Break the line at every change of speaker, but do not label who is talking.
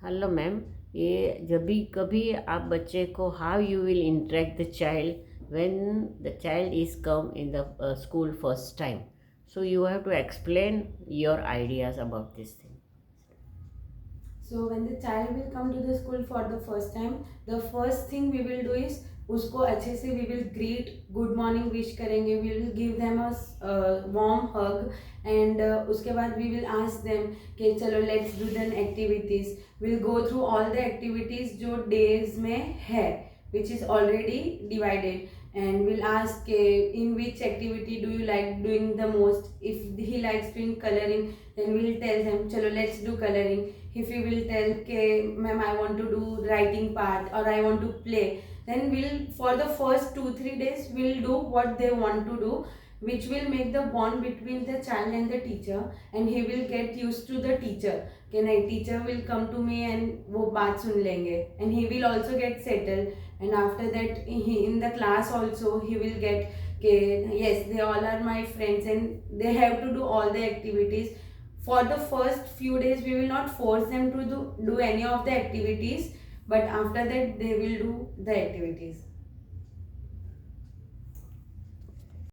Hello ma'am, ये जब भी कभी आप बच्चे को how you will interact the child when the child is come in the school first time, so you have to explain your ideas about this thing.
So when the child will come to the school for the first time, the first thing we will do is उसको अच्छे से we will greet, good morning wish करेंगे, we will give them a warm hug and उसके बाद we will ask them कि चलो let's do the activities. We'll go through all the activities जो days में है which is already divided and we'll ask in which activity do you like doing the most. If he likes doing coloring, then we'll tell them chalo let's do coloring. If he will tell ke ma'am I want to do writing part or I want to play, then we'll for the first 2-3 days we'll do what they want to do, which will make the bond between the child and the teacher and he will get used to the teacher कि नहीं teacher will come to me and वो बात सुन लेंगे and he will also get settled and after that he in the class also he will get yes they all are my friends and they have to do all the activities. For the first few days we will not force them to do any of the activities, but after that they will do the activities.